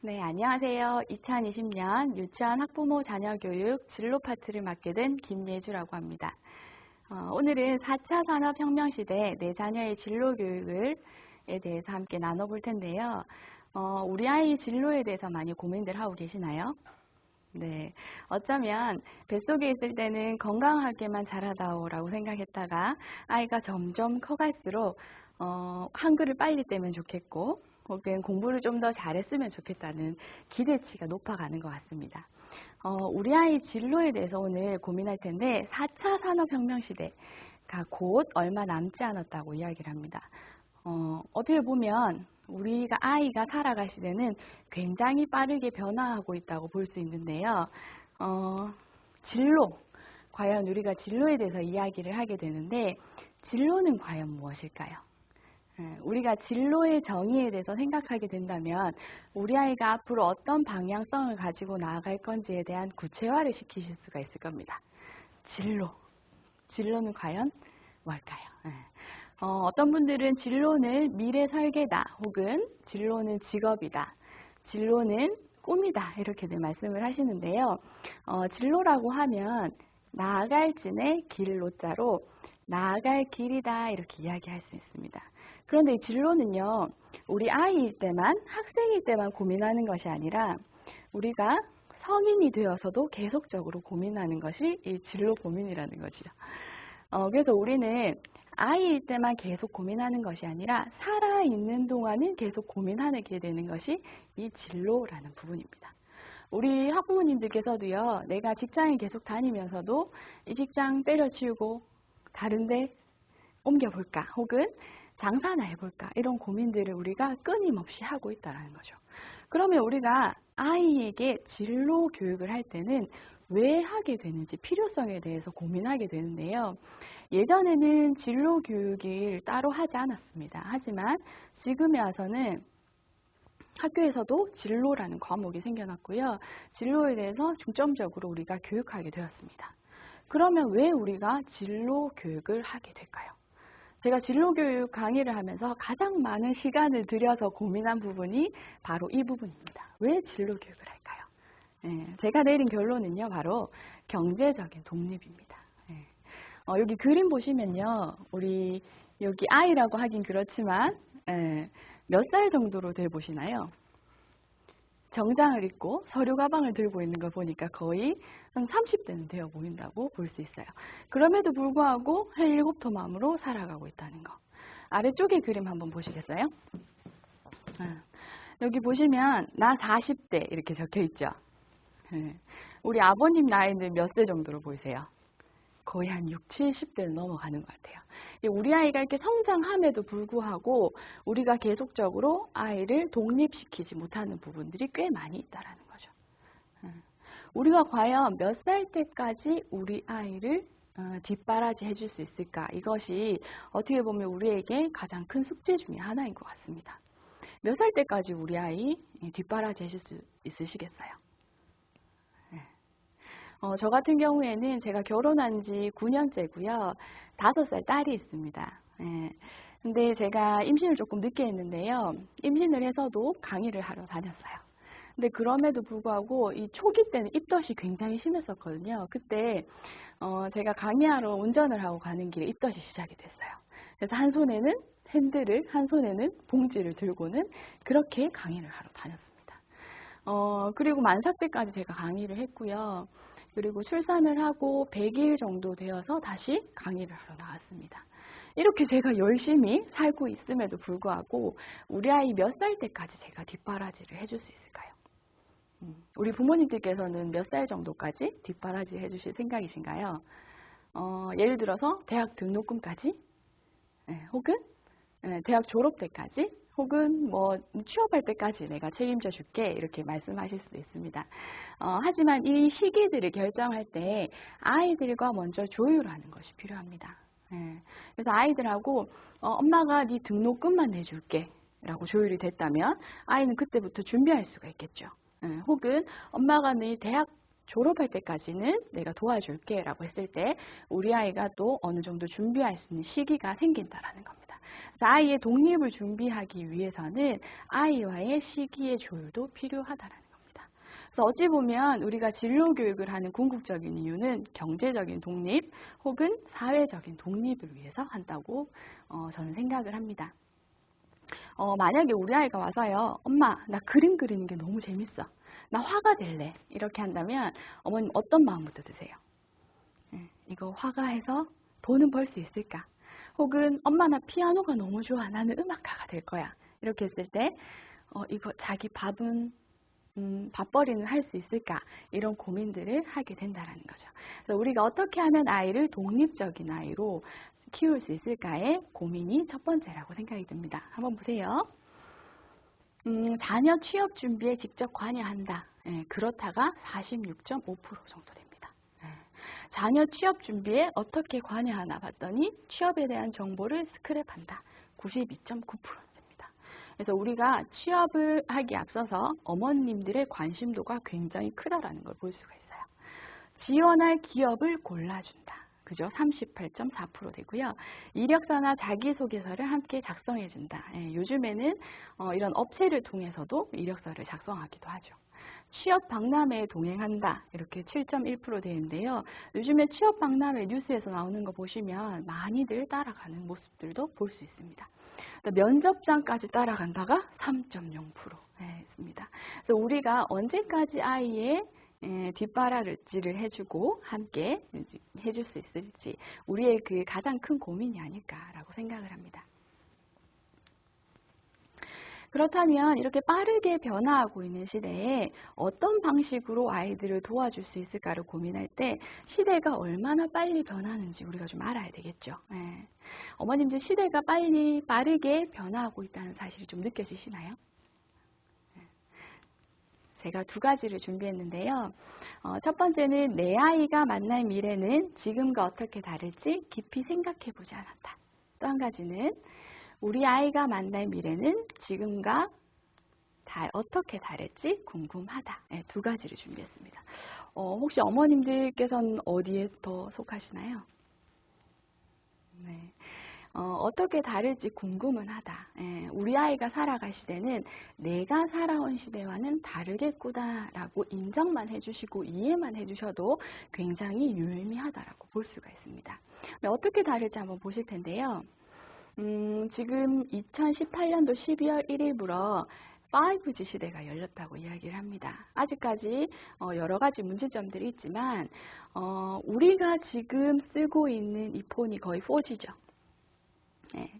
네, 안녕하세요. 2020년 유치원 학부모 자녀 교육 진로 파트를 맡게 된 김예주라고 합니다. 오늘은 4차 산업혁명 시대 내 자녀의 진로 교육에 대해서 함께 나눠볼 텐데요. 우리 아이 진로에 대해서 많이 고민들 하고 계시나요? 네, 어쩌면 뱃속에 있을 때는 건강하게만 자라다오라고 생각했다가 아이가 점점 커갈수록 한글을 빨리 떼면 좋겠고 혹은 공부를 좀 더 잘했으면 좋겠다는 기대치가 높아가는 것 같습니다. 우리 아이 진로에 대해서 오늘 고민할 텐데 4차 산업혁명 시대가 곧 얼마 남지 않았다고 이야기를 합니다. 어떻게 보면 우리가 아이가 살아갈 시대는 굉장히 빠르게 변화하고 있다고 볼 수 있는데요. 진로, 과연 우리가 진로에 대해서 이야기를 하게 되는데 진로는 과연 무엇일까요? 우리가 진로의 정의에 대해서 생각하게 된다면 우리 아이가 앞으로 어떤 방향성을 가지고 나아갈 건지에 대한 구체화를 시키실 수가 있을 겁니다. 진로는 과연 뭘까요? 어떤 분들은 진로는 미래 설계다 혹은 진로는 직업이다, 진로는 꿈이다 이렇게들 말씀을 하시는데요. 진로라고 하면 나아갈 진의 길로자로 나아갈 길이다 이렇게 이야기할 수 있습니다. 그런데 이 진로는요, 우리 아이일 때만, 학생일 때만 고민하는 것이 아니라 우리가 성인이 되어서도 계속적으로 고민하는 것이 이 진로 고민이라는 거지요. 그래서 우리는 아이일 때만 계속 고민하는 것이 아니라 살아있는 동안은 계속 고민하게 되는 것이 이 진로라는 부분입니다. 우리 학부모님들께서도요, 내가 직장에 계속 다니면서도 이 직장 때려치우고 다른데 옮겨볼까 혹은 장사나 해볼까 이런 고민들을 우리가 끊임없이 하고 있다는 거죠. 그러면 우리가 아이에게 진로 교육을 할 때는 왜 하게 되는지 필요성에 대해서 고민하게 되는데요. 예전에는 진로 교육을 따로 하지 않았습니다. 하지만 지금에 와서는 학교에서도 진로라는 과목이 생겨났고요. 진로에 대해서 중점적으로 우리가 교육하게 되었습니다. 그러면 왜 우리가 진로 교육을 하게 될까요? 제가 진로교육 강의를 하면서 가장 많은 시간을 들여서 고민한 부분이 바로 이 부분입니다. 왜 진로교육을 할까요? 제가 내린 결론은요, 바로 경제적인 독립입니다. 여기 그림 보시면요, 우리 여기 아이라고 하긴 그렇지만 몇 살 정도로 돼 보시나요? 정장을 입고 서류 가방을 들고 있는 걸 보니까 거의 한 30대는 되어 보인다고 볼 수 있어요. 그럼에도 불구하고 헬리콥터맘으로 살아가고 있다는 거. 아래쪽에 그림 한번 보시겠어요? 여기 보시면 나 40대 이렇게 적혀 있죠. 우리 아버님 나이는 몇 세 정도로 보이세요? 거의 한 6, 70대는 넘어가는 것 같아요. 우리 아이가 이렇게 성장함에도 불구하고 우리가 계속적으로 아이를 독립시키지 못하는 부분들이 꽤 많이 있다는 거죠. 우리가 과연 몇 살 때까지 우리 아이를 뒷바라지 해줄 수 있을까? 이것이 어떻게 보면 우리에게 가장 큰 숙제 중에 하나인 것 같습니다. 몇 살 때까지 우리 아이 뒷바라지 해줄 수 있으시겠어요? 저 같은 경우에는 제가 결혼한 지 9년째고요. 5살 딸이 있습니다. 근데 제가 임신을 조금 늦게 했는데요. 임신을 해서도 강의를 하러 다녔어요. 근데 그럼에도 불구하고 이 초기 때는 입덧이 굉장히 심했었거든요. 그때 제가 강의하러 운전을 하고 가는 길에 입덧이 시작이 됐어요. 그래서 한 손에는 핸들을, 한 손에는 봉지를 들고는 그렇게 강의를 하러 다녔습니다. 그리고 만삭 때까지 제가 강의를 했고요. 그리고 출산을 하고 100일 정도 되어서 다시 강의를 하러 나왔습니다. 이렇게 제가 열심히 살고 있음에도 불구하고 우리 아이 몇 살 때까지 제가 뒷바라지를 해줄 수 있을까요? 우리 부모님들께서는 몇 살 정도까지 뒷바라지 해주실 생각이신가요? 예를 들어서 대학 등록금까지? 혹은 대학 졸업 때까지? 혹은 뭐 취업할 때까지 내가 책임져 줄게 이렇게 말씀하실 수도 있습니다. 하지만 이 시기들을 결정할 때 아이들과 먼저 조율하는 것이 필요합니다. 그래서 아이들하고 엄마가 네 등록금만 내줄게 라고 조율이 됐다면 아이는 그때부터 준비할 수가 있겠죠. 혹은 엄마가 네 대학 졸업할 때까지는 내가 도와줄게 라고 했을 때 우리 아이가 또 어느 정도 준비할 수 있는 시기가 생긴다라는 겁니다. 그래서 아이의 독립을 준비하기 위해서는 아이와의 시기의 조율도 필요하다라는 겁니다. 그래서 어찌 보면 우리가 진로 교육을 하는 궁극적인 이유는 경제적인 독립 혹은 사회적인 독립을 위해서 한다고 저는 생각을 합니다. 만약에 우리 아이가 와서요, 엄마, 나 그림 그리는 게 너무 재밌어. 나 화가 될래. 이렇게 한다면 어머님 어떤 마음부터 드세요? 이거 화가해서 돈은 벌 수 있을까? 혹은 엄마 나 피아노가 너무 좋아. 나는 음악가가 될 거야. 이렇게 했을 때 이거 자기 밥벌이는 할 수 있을까? 이런 고민들을 하게 된다는 거죠. 그래서 우리가 어떻게 하면 아이를 독립적인 아이로 키울 수 있을까의 고민이 첫 번째라고 생각이 듭니다. 한번 보세요. 자녀 취업 준비에 직접 관여한다. 그렇다가 46.5% 정도 됩니다. 자녀 취업 준비에 어떻게 관여하나 봤더니 취업에 대한 정보를 스크랩한다. 92.9%입니다. 그래서 우리가 취업을 하기 앞서서 어머님들의 관심도가 굉장히 크다라는 걸 볼 수가 있어요. 지원할 기업을 골라준다. 그죠? 38.4% 되고요. 이력서나 자기소개서를 함께 작성해준다. 요즘에는 이런 업체를 통해서도 이력서를 작성하기도 하죠. 취업 박람회에 동행한다. 이렇게 7.1% 되는데요. 요즘에 취업 박람회 뉴스에서 나오는 거 보시면 많이들 따라가는 모습들도 볼 수 있습니다. 면접장까지 따라간다가 3.0%입니다. 그래서 우리가 언제까지 아이의 뒷바라지를 해주고 함께 해줄 수 있을지 우리의 그 가장 큰 고민이 아닐까라고 생각을 합니다. 그렇다면 이렇게 빠르게 변화하고 있는 시대에 어떤 방식으로 아이들을 도와줄 수 있을까를 고민할 때 시대가 얼마나 빨리 변하는지 우리가 좀 알아야 되겠죠. 어머님들 시대가 빠르게 변화하고 있다는 사실이 좀 느껴지시나요? 제가 두 가지를 준비했는데요. 첫 번째는 내 아이가 만날 미래는 지금과 어떻게 다를지 깊이 생각해 보지 않았다. 또 한 가지는 우리 아이가 만날 미래는 지금과 어떻게 다를지 궁금하다. 두 가지를 준비했습니다. 혹시 어머님들께서는 어디에 더 속하시나요? 네. 어떻게 다를지 궁금은 하다. 우리 아이가 살아갈 시대는 내가 살아온 시대와는 다르겠구나라고 인정만 해주시고 이해만 해주셔도 굉장히 유의미하다라고 볼 수가 있습니다. 어떻게 다를지 한번 보실 텐데요. 지금 2018년도 12월 1일부터 5G 시대가 열렸다고 이야기를 합니다. 아직까지 여러 가지 문제점들이 있지만 우리가 지금 쓰고 있는 이 폰이 거의 4G죠.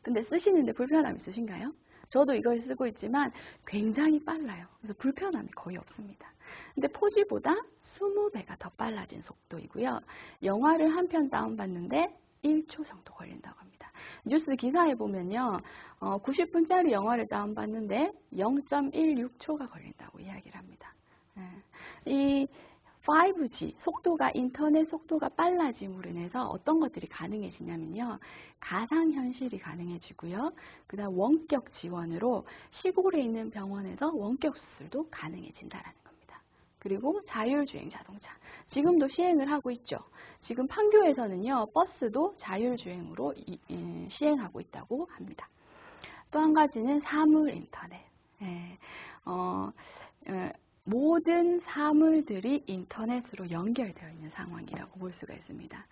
근데 쓰시는데 불편함 있으신가요? 저도 이걸 쓰고 있지만 굉장히 빨라요. 그래서 불편함이 거의 없습니다. 근데 4G보다 20배가 더 빨라진 속도이고요. 영화를 한 편 다운받는데 1초 정도 걸린다고 합니다. 뉴스 기사에 보면요. 90분짜리 영화를 다운받는데 0.16초가 걸린다고 이야기를 합니다. 이 5G, 인터넷 속도가 빨라짐으로 인해서 어떤 것들이 가능해지냐면요. 가상현실이 가능해지고요. 그 다음 원격 지원으로 시골에 있는 병원에서 원격 수술도 가능해진다는 겁니다. 그리고 자율주행 자동차. 지금도 시행을 하고 있죠. 지금 판교에서는요. 버스도 자율주행으로 시행하고 있다고 합니다. 또 한 가지는 사물인터넷. 모든 사물들이 인터넷으로 연결되어 있는 상황이라고 볼 수가 있습니다.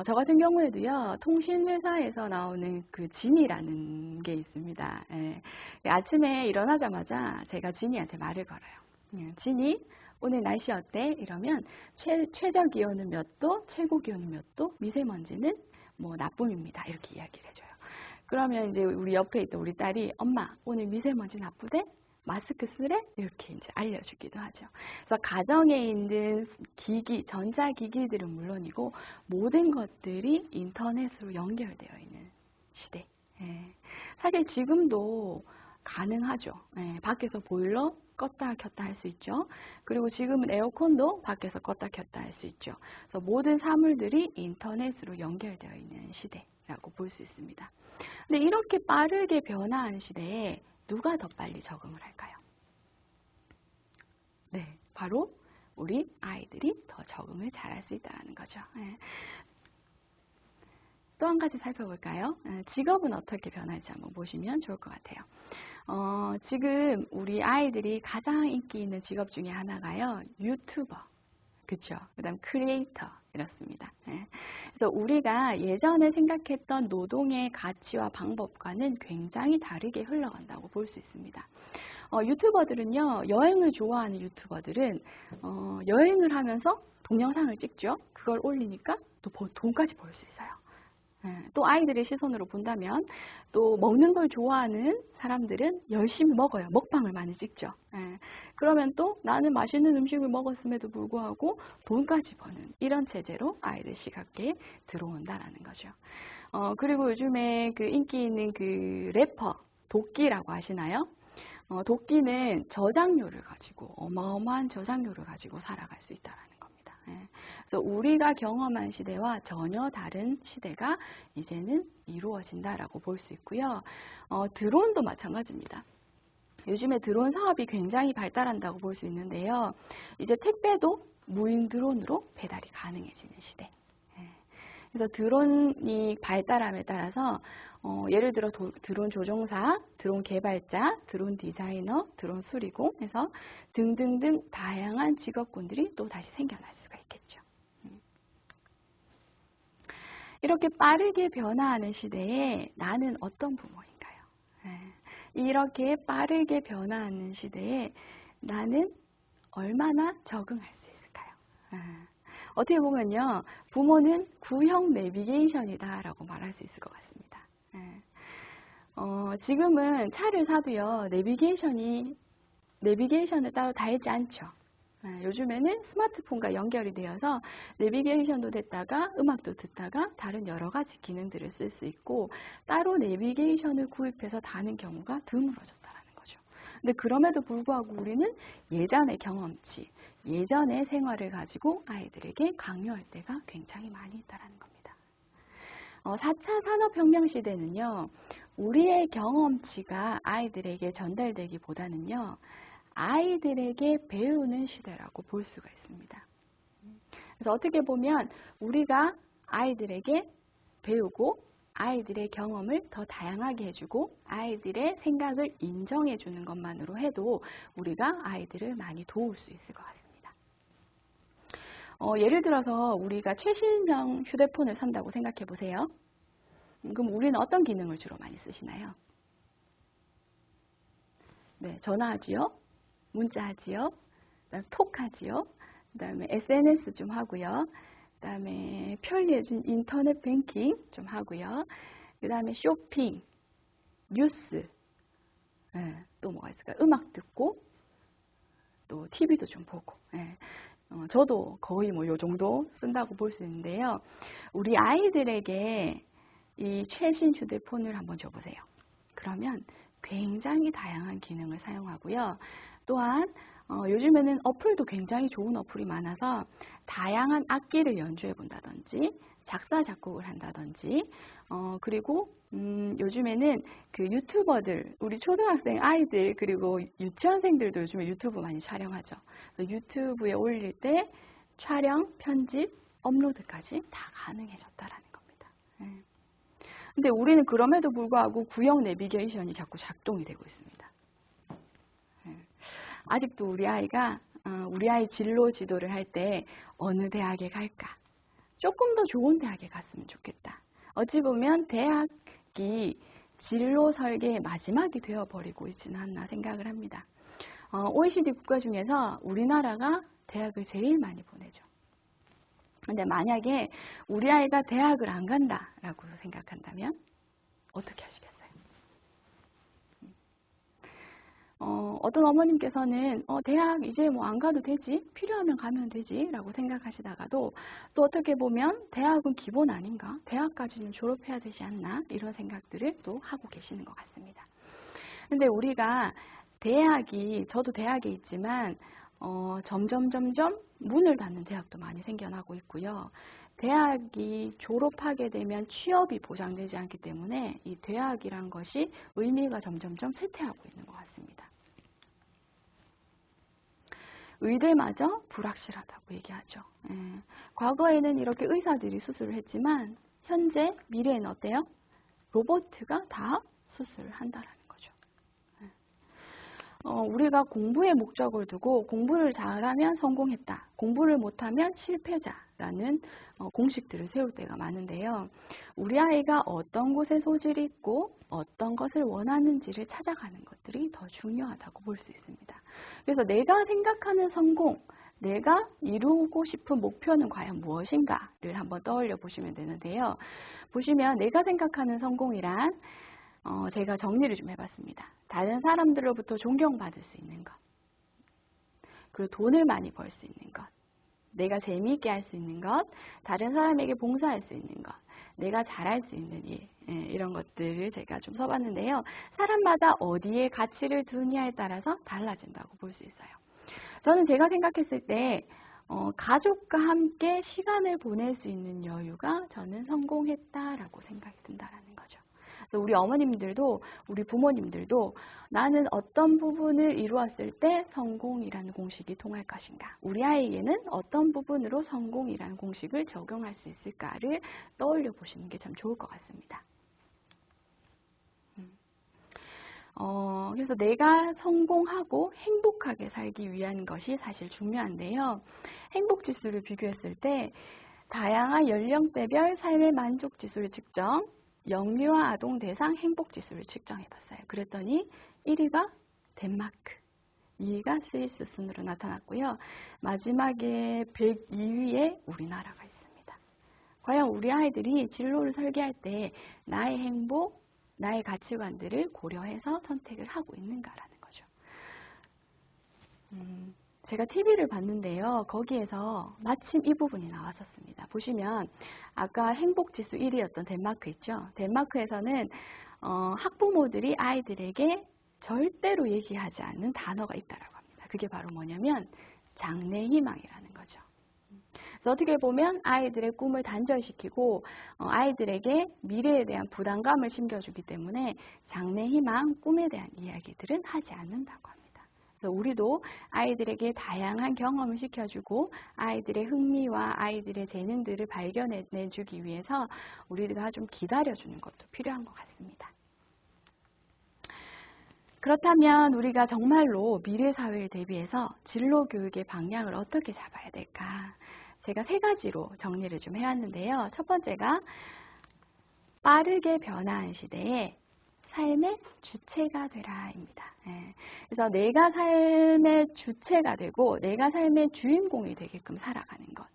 저 같은 경우에도요, 통신회사에서 나오는 그 진이라는 게 있습니다. 아침에 일어나자마자 제가 진이한테 말을 걸어요. 진이, 오늘 날씨 어때? 이러면 최저 기온은 몇 도, 최고 기온은 몇 도, 미세먼지는 뭐 나쁨입니다. 이렇게 이야기를 해줘요. 그러면 이제 우리 옆에 있던 우리 딸이 엄마, 오늘 미세먼지 나쁘대? 마스크 쓰래? 이렇게 이제 알려주기도 하죠. 그래서 가정에 있는 기기, 전자기기들은 물론이고 모든 것들이 인터넷으로 연결되어 있는 시대. 사실 지금도 가능하죠. 밖에서 보일러 껐다 켰다 할 수 있죠. 그리고 지금은 에어컨도 밖에서 껐다 켰다 할 수 있죠. 그래서 모든 사물들이 인터넷으로 연결되어 있는 시대라고 볼 수 있습니다. 근데 이렇게 빠르게 변화한 시대에 누가 더 빨리 적응을 할까요? 네, 바로 우리 아이들이 더 적응을 잘할 수 있다는 거죠. 또 한 가지 살펴볼까요? 직업은 어떻게 변할지 한번 보시면 좋을 것 같아요. 지금 우리 아이들이 가장 인기 있는 직업 중에 하나가요. 유튜버. 그렇죠. 그다음 크리에이터 이렇습니다. 그래서 우리가 예전에 생각했던 노동의 가치와 방법과는 굉장히 다르게 흘러간다고 볼 수 있습니다. 유튜버들은요, 여행을 좋아하는 유튜버들은 여행을 하면서 동영상을 찍죠. 그걸 올리니까 또 돈까지 벌 수 있어요. 또 아이들의 시선으로 본다면 또 먹는 걸 좋아하는 사람들은 열심히 먹어요. 먹방을 많이 찍죠. 그러면 또 나는 맛있는 음식을 먹었음에도 불구하고 돈까지 버는 이런 체제로 아이들 시각에 들어온다라는 거죠. 그리고 요즘에 그 인기 있는 그 래퍼 도끼라고 아시나요? 도끼는 저장료를 가지고 어마어마한 저장료를 가지고 살아갈 수 있다라는 겁니다. 그래서 우리가 경험한 시대와 전혀 다른 시대가 이제는 이루어진다라고 볼 수 있고요. 드론도 마찬가지입니다. 요즘에 드론 사업이 굉장히 발달한다고 볼 수 있는데요. 이제 택배도 무인 드론으로 배달이 가능해지는 시대. 그래서 드론이 발달함에 따라서 예를 들어 드론 조종사, 드론 개발자, 드론 디자이너, 드론 수리공 해서 등등등 다양한 직업군들이 또 다시 생겨날 수가 있겠죠. 이렇게 빠르게 변화하는 시대에 나는 어떤 부모인가요? 이렇게 빠르게 변화하는 시대에 나는 얼마나 적응할 수 있을까요? 어떻게 보면요, 부모는 구형 내비게이션이다라고 말할 수 있을 것 같습니다. 지금은 차를 사도요, 내비게이션을 따로 달지 않죠. 요즘에는 스마트폰과 연결이 되어서 내비게이션도 됐다가 음악도 듣다가 다른 여러 가지 기능들을 쓸 수 있고 따로 내비게이션을 구입해서 다는 경우가 드물어졌다는 거죠. 근데 그럼에도 불구하고 우리는 예전의 경험치, 예전의 생활을 가지고 아이들에게 강요할 때가 굉장히 많이 있다는 겁니다. 4차 산업혁명 시대는요, 우리의 경험치가 아이들에게 전달되기보다는요, 아이들에게 배우는 시대라고 볼 수가 있습니다. 그래서 어떻게 보면 우리가 아이들에게 배우고 아이들의 경험을 더 다양하게 해주고 아이들의 생각을 인정해주는 것만으로 해도 우리가 아이들을 많이 도울 수 있을 것 같습니다. 예를 들어서 우리가 최신형 휴대폰을 산다고 생각해 보세요. 그럼 우리는 어떤 기능을 주로 많이 쓰시나요? 네, 전화하지요. 문자하지요. 그다음에 톡하지요. 그다음에 SNS 좀 하고요. 그다음에 편리해진 인터넷 뱅킹 좀 하고요. 그다음에 쇼핑, 뉴스, 또 뭐가 있을까요? 음악 듣고 또 TV도 좀 보고. 저도 거의 뭐 요 정도 쓴다고 볼 수 있는데요. 우리 아이들에게 이 최신 휴대폰을 한번 줘보세요. 그러면 굉장히 다양한 기능을 사용하고요. 또한 요즘에는 어플도 굉장히 좋은 어플이 많아서 다양한 악기를 연주해 본다든지 작사 작곡을 한다든지 그리고 요즘에는 그 유튜버들 우리 초등학생 아이들 그리고 유치원생들도 요즘에 유튜브 많이 촬영하죠. 유튜브에 올릴 때 촬영, 편집, 업로드까지 다 가능해졌다라는 겁니다. 근데 우리는 그럼에도 불구하고 구형 내비게이션이 자꾸 작동이 되고 있습니다. 아직도 우리 아이가 우리 아이 진로 지도를 할 때 어느 대학에 갈까? 조금 더 좋은 대학에 갔으면 좋겠다. 어찌 보면 대학이 진로 설계의 마지막이 되어버리고 있지는 않나 생각을 합니다. OECD 국가 중에서 우리나라가 대학을 제일 많이 보내죠. 근데 만약에 우리 아이가 대학을 안 간다라고 생각한다면 어떻게 하시겠어요? 어떤 어머님께서는 대학 이제 뭐 안 가도 되지, 필요하면 가면 되지 라고 생각하시다가도 또 어떻게 보면 대학은 기본 아닌가, 대학까지는 졸업해야 되지 않나 이런 생각들을 또 하고 계시는 것 같습니다. 근데 우리가 저도 대학에 있지만 점점 문을 닫는 대학도 많이 생겨나고 있고요. 대학이 졸업하게 되면 취업이 보장되지 않기 때문에 이 대학이란 것이 의미가 점점 쇠퇴하고 있는 것 같습니다. 의대마저 불확실하다고 얘기하죠. 과거에는 이렇게 의사들이 수술을 했지만 현재, 미래에는 어때요? 로봇가 다 수술을 한다라는 거죠. 우리가 공부에 목적을 두고 공부를 잘하면 성공했다, 공부를 못하면 실패자라는 공식들을 세울 때가 많은데요. 우리 아이가 어떤 곳에 소질이 있고 어떤 것을 원하는지를 찾아가는 것들이 더 중요하다고 볼 수 있습니다. 그래서 내가 생각하는 성공, 내가 이루고 싶은 목표는 과연 무엇인가를 한번 떠올려 보시면 되는데요. 보시면 내가 생각하는 성공이란 제가 정리를 좀 해봤습니다. 다른 사람들로부터 존경받을 수 있는 것, 그리고 돈을 많이 벌 수 있는 것, 내가 재미있게 할 수 있는 것, 다른 사람에게 봉사할 수 있는 것, 내가 잘할 수 있는 일, 이런 것들을 제가 좀 써봤는데요. 사람마다 어디에 가치를 두느냐에 따라서 달라진다고 볼 수 있어요. 저는 제가 생각했을 때 가족과 함께 시간을 보낼 수 있는 여유가 저는 성공했다라고 생각이 든다라는 거죠. 우리 어머님들도 우리 부모님들도 나는 어떤 부분을 이루었을 때 성공이라는 공식이 통할 것인가, 우리 아이에게는 어떤 부분으로 성공이라는 공식을 적용할 수 있을까를 떠올려 보시는 게 참 좋을 것 같습니다. 그래서 내가 성공하고 행복하게 살기 위한 것이 사실 중요한데요. 행복지수를 비교했을 때 다양한 연령대별 삶의 만족지수를 측정, 영유아 아동 대상 행복지수를 측정해봤어요. 그랬더니 1위가 덴마크, 2위가 스위스 순으로 나타났고요. 마지막에 102위에 우리나라가 있습니다. 과연 우리 아이들이 진로를 설계할 때 나의 행복, 나의 가치관들을 고려해서 선택을 하고 있는가라는 거죠. 제가 TV를 봤는데요. 거기에서 마침 이 부분이 나왔었습니다. 보시면 아까 행복지수 1위였던 덴마크 있죠. 덴마크에서는 학부모들이 아이들에게 절대로 얘기하지 않는 단어가 있다라고 합니다. 그게 바로 뭐냐면 장래희망이라는 거죠. 그래서 어떻게 보면 아이들의 꿈을 단절시키고 아이들에게 미래에 대한 부담감을 심겨주기 때문에 장래희망, 꿈에 대한 이야기들은 하지 않는다고 합니다. 그래서 우리도 아이들에게 다양한 경험을 시켜주고 아이들의 흥미와 아이들의 재능들을 발견해주기 위해서 우리가 좀 기다려주는 것도 필요한 것 같습니다. 그렇다면 우리가 정말로 미래 사회를 대비해서 진로 교육의 방향을 어떻게 잡아야 될까? 제가 3가지로 정리를 좀 해왔는데요. 첫 번째가 빠르게 변화하는 시대에 삶의 주체가 되라입니다. 그래서 내가 삶의 주체가 되고 내가 삶의 주인공이 되게끔 살아가는 것.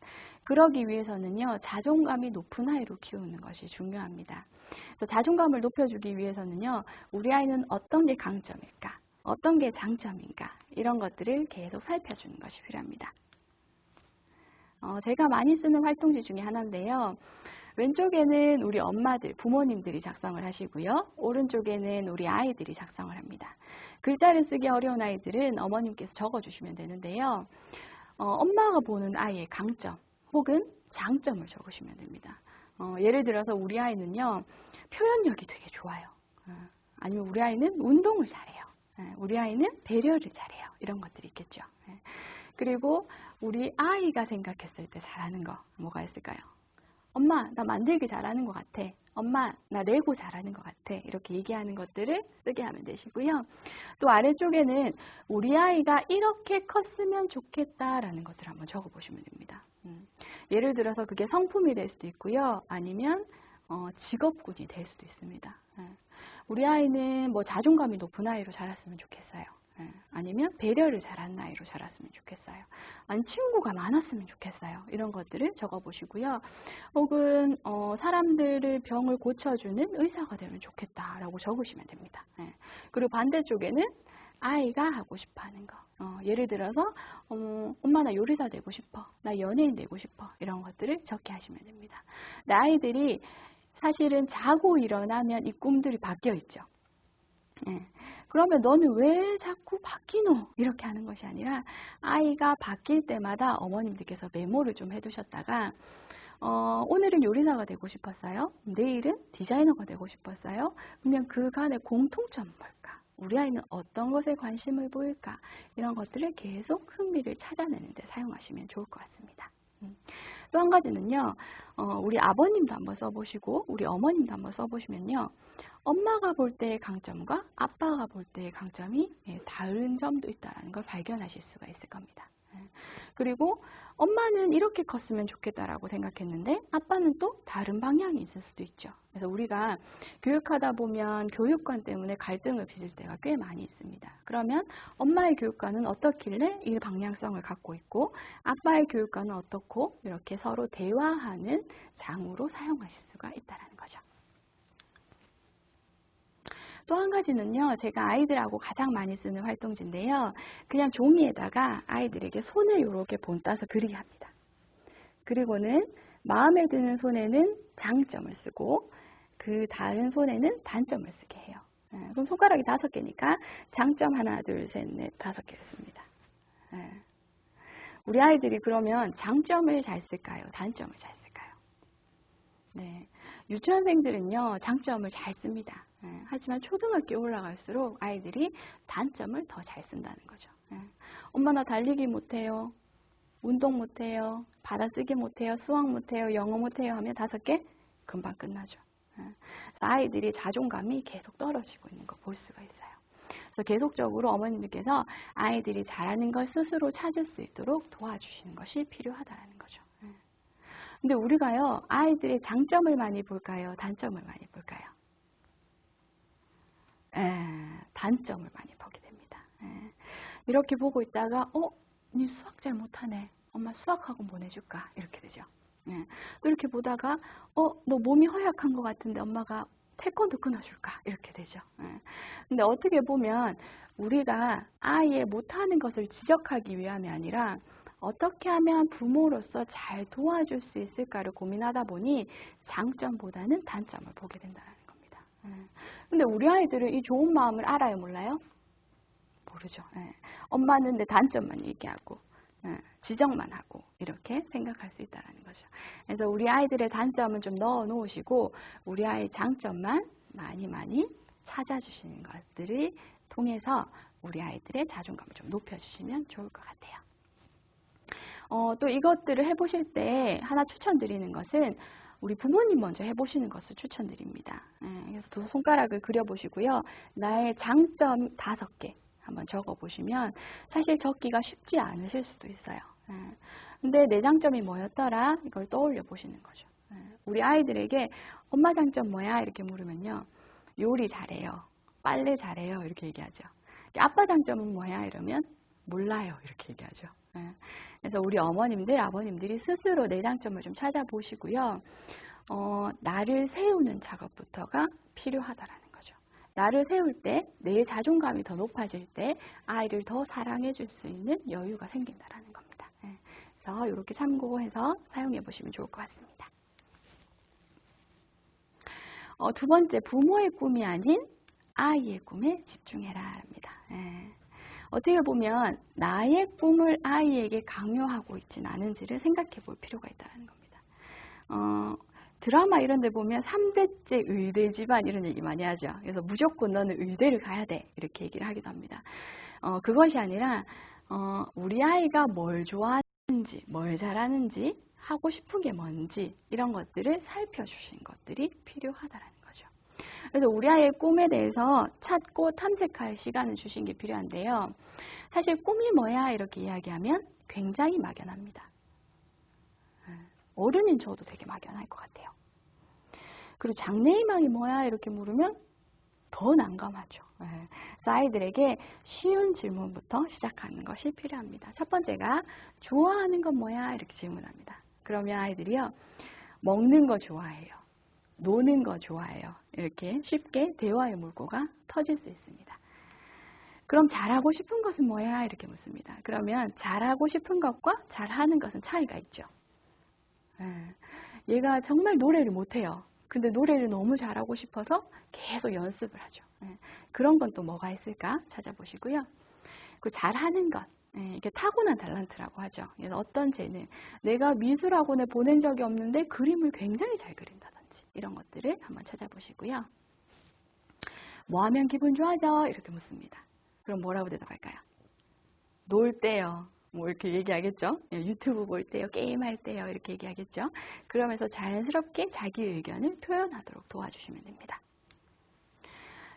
그러기 위해서는요, 자존감이 높은 아이로 키우는 것이 중요합니다. 그래서 자존감을 높여주기 위해서는요, 우리 아이는 어떤 게 강점일까? 어떤 게 장점인가? 이런 것들을 계속 살펴주는 것이 필요합니다. 제가 많이 쓰는 활동지 중에 하나인데요. 왼쪽에는 우리 엄마들, 부모님들이 작성을 하시고요. 오른쪽에는 우리 아이들이 작성을 합니다. 글자를 쓰기 어려운 아이들은 어머님께서 적어주시면 되는데요. 엄마가 보는 아이의 강점 혹은 장점을 적으시면 됩니다. 예를 들어서 우리 아이는요, 표현력이 되게 좋아요. 아니면 우리 아이는 운동을 잘해요. 우리 아이는 배려를 잘해요. 이런 것들이 있겠죠. 그리고 우리 아이가 생각했을 때 잘하는 거 뭐가 있을까요? 엄마, 나 만들기 잘하는 것 같아. 엄마, 나 레고 잘하는 것 같아. 이렇게 얘기하는 것들을 쓰게 하면 되시고요. 또 아래쪽에는 우리 아이가 이렇게 컸으면 좋겠다라는 것들을 한번 적어보시면 됩니다. 예를 들어서 그게 성품이 될 수도 있고요. 아니면 직업군이 될 수도 있습니다. 우리 아이는 뭐 자존감이 높은 아이로 자랐으면 좋겠어요. 아니면 배려를 잘하는 아이로 자랐으면 좋겠어요. 아니면 친구가 많았으면 좋겠어요. 이런 것들을 적어보시고요. 혹은 사람들의 병을 고쳐주는 의사가 되면 좋겠다라고 적으시면 됩니다. 그리고 반대쪽에는 아이가 하고 싶어하는 거. 예를 들어서 엄마 나 요리사 되고 싶어. 나 연예인 되고 싶어. 이런 것들을 적게 하시면 됩니다. 근데 아이들이 사실은 자고 일어나면 이 꿈들이 바뀌어 있죠. 그러면 너는 왜 자꾸 바뀌노? 이렇게 하는 것이 아니라 아이가 바뀔 때마다 어머님들께서 메모를 좀 해두셨다가 오늘은 요리사가 되고 싶었어요. 내일은 디자이너가 되고 싶었어요. 그러면 그간의 공통점은 뭘까? 우리 아이는 어떤 것에 관심을 보일까? 이런 것들을 계속 흥미를 찾아내는 데 사용하시면 좋을 것 같습니다. 또 한 가지는요, 우리 아버님도 한번 써보시고 우리 어머님도 한번 써보시면요, 엄마가 볼 때의 강점과 아빠가 볼 때의 강점이 다른 점도 있다는 걸 발견하실 수가 있을 겁니다. 그리고 엄마는 이렇게 컸으면 좋겠다라고 생각했는데 아빠는 또 다른 방향이 있을 수도 있죠. 그래서 우리가 교육하다 보면 교육관 때문에 갈등을 빚을 때가 꽤 많이 있습니다. 그러면 엄마의 교육관은 어떻길래 이 방향성을 갖고 있고 아빠의 교육관은 어떻고, 이렇게 서로 대화하는 장으로 사용하실 수가 있다는 거죠. 또 한 가지는요, 제가 아이들하고 가장 많이 쓰는 활동지인데요. 그냥 종이에다가 아이들에게 손을 이렇게 본따서 그리게 합니다. 그리고는 마음에 드는 손에는 장점을 쓰고 그 다른 손에는 단점을 쓰게 해요. 그럼 손가락이 5개니까 장점 하나, 둘, 셋, 넷, 5개를 씁니다. 우리 아이들이 그러면 장점을 잘 쓸까요? 단점을 잘 쓸까요? 네. 유치원생들은요, 장점을 잘 씁니다. 하지만 초등학교에 올라갈수록 아이들이 단점을 더 잘 쓴다는 거죠. 엄마 나 달리기 못해요. 운동 못해요. 받아쓰기 못해요. 수학 못해요. 영어 못해요 하면 5개? 금방 끝나죠. 그래서 아이들이 자존감이 계속 떨어지고 있는 거 볼 수가 있어요. 그래서 계속적으로 어머님들께서 아이들이 잘하는 걸 스스로 찾을 수 있도록 도와주시는 것이 필요하다는 거죠. 근데 우리가요, 아이들의 장점을 많이 볼까요? 단점을 많이 볼까요? 단점을 많이 보게 됩니다. 이렇게 보고 있다가 니 수학 잘 못하네. 엄마 수학학원 보내줄까? 이렇게 되죠. 또 이렇게 보다가 너 몸이 허약한 것 같은데 엄마가 태권도 끊어줄까? 이렇게 되죠. 근데 어떻게 보면 우리가 아이의 못하는 것을 지적하기 위함이 아니라 어떻게 하면 부모로서 잘 도와줄 수 있을까를 고민하다 보니 장점보다는 단점을 보게 된다는 겁니다. 근데 우리 아이들은 이 좋은 마음을 알아요, 몰라요? 모르죠. 엄마는 내 단점만 얘기하고 지적만 하고 이렇게 생각할 수 있다는 거죠. 그래서 우리 아이들의 단점은 좀 넣어 놓으시고 우리 아이 장점만 많이 찾아주시는 것들을 통해서 우리 아이들의 자존감을 좀 높여주시면 좋을 것 같아요. 또 이것들을 해보실 때 하나 추천드리는 것은 우리 부모님 먼저 해보시는 것을 추천드립니다. 그래서 2손가락을 그려보시고요. 나의 장점 5개 한번 적어보시면 사실 적기가 쉽지 않으실 수도 있어요. 근데 내 장점이 뭐였더라? 이걸 떠올려 보시는 거죠. 우리 아이들에게 엄마 장점 뭐야? 이렇게 물으면요. 요리 잘해요. 빨래 잘해요. 이렇게 얘기하죠. 아빠 장점은 뭐야? 이러면 몰라요. 이렇게 얘기하죠. 그래서 우리 어머님들, 아버님들이 스스로 내 장점을 좀 찾아보시고요. 나를 세우는 작업부터가 필요하다라는 거죠. 나를 세울 때, 내 자존감이 더 높아질 때 아이를 더 사랑해 줄 수 있는 여유가 생긴다라는 겁니다. 그래서 이렇게 참고해서 사용해 보시면 좋을 것 같습니다. 2번째, 부모의 꿈이 아닌 아이의 꿈에 집중해라 합니다. 어떻게 보면 나의 꿈을 아이에게 강요하고 있지는 않은지를 생각해 볼 필요가 있다는 겁니다. 드라마 이런 데 보면 3대째 의대 집안 이런 얘기 많이 하죠. 그래서 무조건 너는 의대를 가야 돼. 이렇게 얘기를 하기도 합니다. 그것이 아니라 우리 아이가 뭘 좋아하는지, 뭘 잘하는지, 하고 싶은 게 뭔지 이런 것들을 살펴주시는 것들이 필요하다는 거죠. 그래서 우리 아이의 꿈에 대해서 찾고 탐색할 시간을 주신 게 필요한데요. 사실 꿈이 뭐야 이렇게 이야기하면 굉장히 막연합니다. 어른인 저도 되게 막연할 것 같아요. 그리고 장래희망이 뭐야 이렇게 물으면 더 난감하죠. 그래서 아이들에게 쉬운 질문부터 시작하는 것이 필요합니다. 첫 번째가 좋아하는 건 뭐야 이렇게 질문합니다. 그러면 아이들이요. 먹는 거 좋아해요. 노는 거 좋아해요. 이렇게 쉽게 대화의 물꼬가 터질 수 있습니다. 그럼 잘하고 싶은 것은 뭐야? 이렇게 묻습니다. 그러면 잘하고 싶은 것과 잘하는 것은 차이가 있죠. 얘가 정말 노래를 못해요. 근데 노래를 너무 잘하고 싶어서 계속 연습을 하죠. 그런 건 또 뭐가 있을까 찾아보시고요. 그 잘하는 것, 이게 타고난 탤런트라고 하죠. 그래서 어떤 재능, 내가 미술학원에 보낸 적이 없는데 그림을 굉장히 잘 그린다든지 이런 것들을 한번 찾아보시고요. 뭐 하면 기분 좋아져? 이렇게 묻습니다. 그럼 뭐라고 대답할까요? 놀 때요. 뭐 이렇게 얘기하겠죠. 유튜브 볼 때요, 게임할 때요, 이렇게 얘기하겠죠. 그러면서 자연스럽게 자기 의견을 표현하도록 도와주시면 됩니다.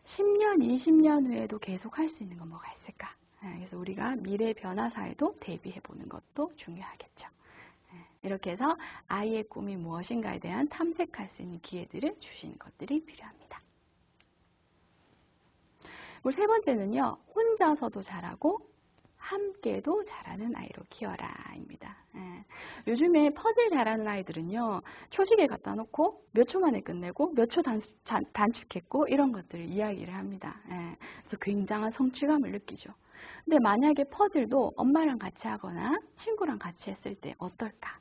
10년, 20년 후에도 계속 할 수 있는 건 뭐가 있을까? 그래서 우리가 미래 변화사에도 대비해 보는 것도 중요하겠죠. 이렇게 해서 아이의 꿈이 무엇인가에 대한 탐색할 수 있는 기회들을 주시는 것들이 필요합니다. 그리고 세 번째는요, 혼자서도 잘하고 함께도 잘하는 아이로 키워라입니다. 요즘에 퍼즐 잘하는 아이들은요, 초식에 갖다 놓고 몇 초 만에 끝내고 몇 초 단축했고 이런 것들을 이야기를 합니다. 그래서 굉장한 성취감을 느끼죠. 근데 만약에 퍼즐도 엄마랑 같이 하거나 친구랑 같이 했을 때 어떨까?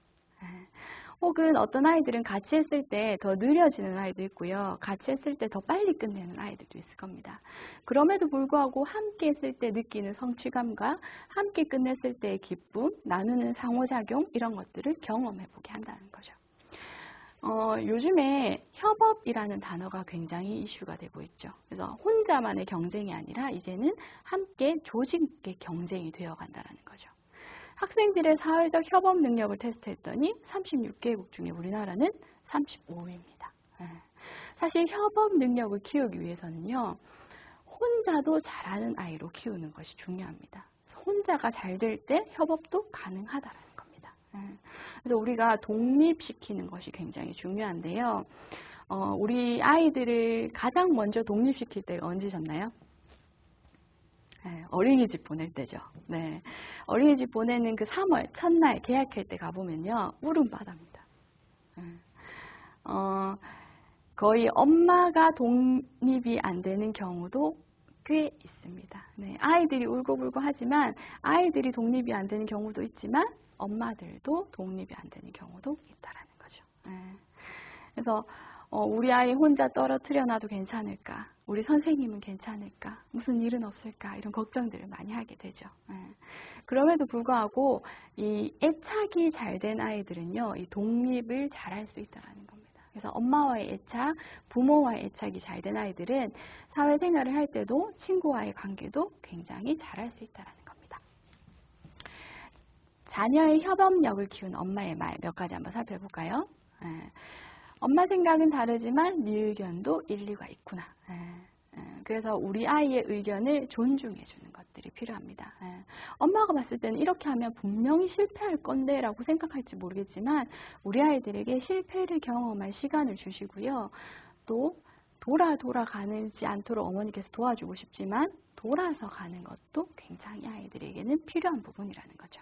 혹은 어떤 아이들은 같이 했을 때 더 느려지는 아이도 있고요. 같이 했을 때 더 빨리 끝내는 아이들도 있을 겁니다. 그럼에도 불구하고 함께 했을 때 느끼는 성취감과 함께 끝냈을 때의 기쁨, 나누는 상호작용 이런 것들을 경험해 보게 한다는 거죠. 요즘에 협업이라는 단어가 굉장히 이슈가 되고 있죠. 그래서 혼자만의 경쟁이 아니라 이제는 함께 조직의 경쟁이 되어간다는 거죠. 학생들의 사회적 협업 능력을 테스트했더니 36개국 중에 우리나라는 35위입니다. 사실 협업 능력을 키우기 위해서는요, 혼자도 잘하는 아이로 키우는 것이 중요합니다. 혼자가 잘 될 때 협업도 가능하다는 겁니다. 그래서 우리가 독립시키는 것이 굉장히 중요한데요. 우리 아이들을 가장 먼저 독립시킬 때가 언제셨나요? 어린이집 보낼 때죠. 네. 어린이집 보내는 그 3월 첫날 계약할 때 가보면요. 울음바다입니다. 거의 엄마가 독립이 안 되는 경우도 꽤 있습니다. 네. 아이들이 울고불고 하지만 아이들이 독립이 안 되는 경우도 있지만 엄마들도 독립이 안 되는 경우도 있다라는 거죠. 그래서 우리 아이 혼자 떨어뜨려 놔도 괜찮을까? 우리 선생님은 괜찮을까? 무슨 일은 없을까? 이런 걱정들을 많이 하게 되죠. 그럼에도 불구하고 이 애착이 잘 된 아이들은요, 이 독립을 잘할 수 있다는 겁니다. 그래서 엄마와의 애착, 부모와의 애착이 잘 된 아이들은 사회생활을 할 때도 친구와의 관계도 굉장히 잘할 수 있다는 겁니다. 자녀의 협업력을 키우는 엄마의 말 몇 가지 한번 살펴볼까요? 엄마 생각은 다르지만 네 의견도 일리가 있구나. 그래서 우리 아이의 의견을 존중해 주는 것들이 필요합니다. 엄마가 봤을 때는 이렇게 하면 분명히 실패할 건데 라고 생각할지 모르겠지만 우리 아이들에게 실패를 경험할 시간을 주시고요. 또 돌아가지 않도록 어머니께서 도와주고 싶지만 돌아서 가는 것도 굉장히 아이들에게는 필요한 부분이라는 거죠.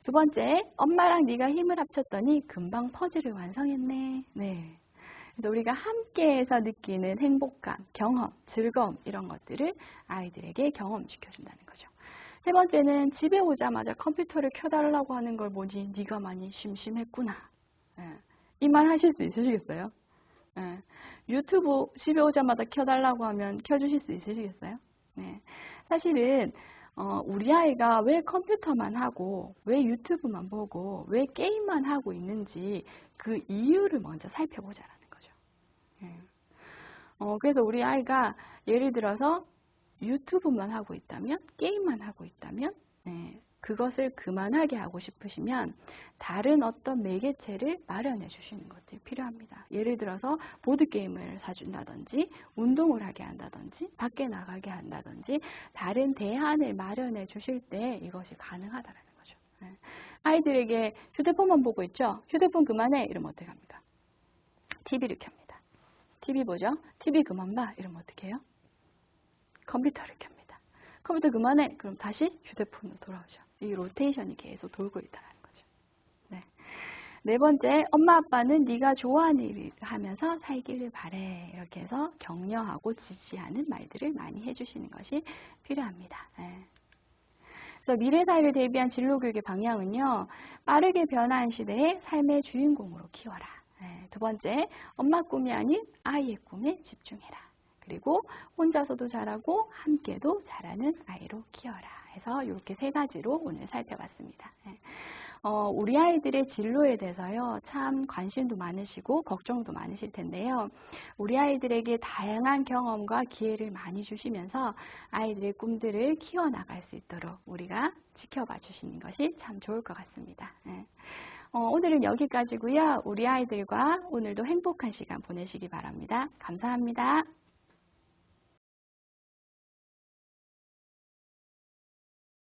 두 번째, 엄마랑 네가 힘을 합쳤더니 금방 퍼즐을 완성했네. 네. 그래서 우리가 함께해서 느끼는 행복감, 경험, 즐거움 이런 것들을 아이들에게 경험시켜준다는 거죠. 세 번째는 집에 오자마자 컴퓨터를 켜달라고 하는 걸 보니 네가 많이 심심했구나. 이 말 하실 수 있으시겠어요? 유튜브 집에 오자마자 켜달라고 하면 켜주실 수 있으시겠어요? 네. 사실은 우리 아이가 왜 컴퓨터만 하고 왜 유튜브만 보고 왜 게임만 하고 있는지 그 이유를 먼저 살펴보자라는 거죠. 그래서 우리 아이가 예를 들어서 유튜브만 하고 있다면 게임만 하고 있다면 그것을 그만하게 하고 싶으시면 다른 어떤 매개체를 마련해 주시는 것들이 필요합니다. 예를 들어서 보드게임을 사준다든지 운동을 하게 한다든지 밖에 나가게 한다든지 다른 대안을 마련해 주실 때 이것이 가능하다는 거죠. 아이들에게 휴대폰만 보고 있죠? 휴대폰 그만해 이러면 어떻게 합니까? TV를 켭니다. TV 보죠? TV 그만 봐 이러면 어떻게 해요? 컴퓨터를 켭니다. 컴퓨터 그만해 그럼 다시 휴대폰으로 돌아오죠. 이 로테이션이 계속 돌고 있다는 거죠. 네 번째, 엄마 아빠는 네가 좋아하는 일을 하면서 살기를 바래. 이렇게 해서 격려하고 지지하는 말들을 많이 해주시는 것이 필요합니다. 그래서 미래 사회를 대비한 진로 교육의 방향은요, 빠르게 변화한 시대의 삶의 주인공으로 키워라. 두 번째, 엄마 꿈이 아닌 아이의 꿈에 집중해라. 그리고 혼자서도 잘하고 함께도 잘하는 아이로 키워라. 해서 이렇게 세 가지로 오늘 살펴봤습니다. 우리 아이들의 진로에 대해서요, 참 관심도 많으시고 걱정도 많으실 텐데요. 우리 아이들에게 다양한 경험과 기회를 많이 주시면서 아이들의 꿈들을 키워나갈 수 있도록 우리가 지켜봐 주시는 것이 참 좋을 것 같습니다. 네. 오늘은 여기까지고요. 우리 아이들과 오늘도 행복한 시간 보내시기 바랍니다. 감사합니다.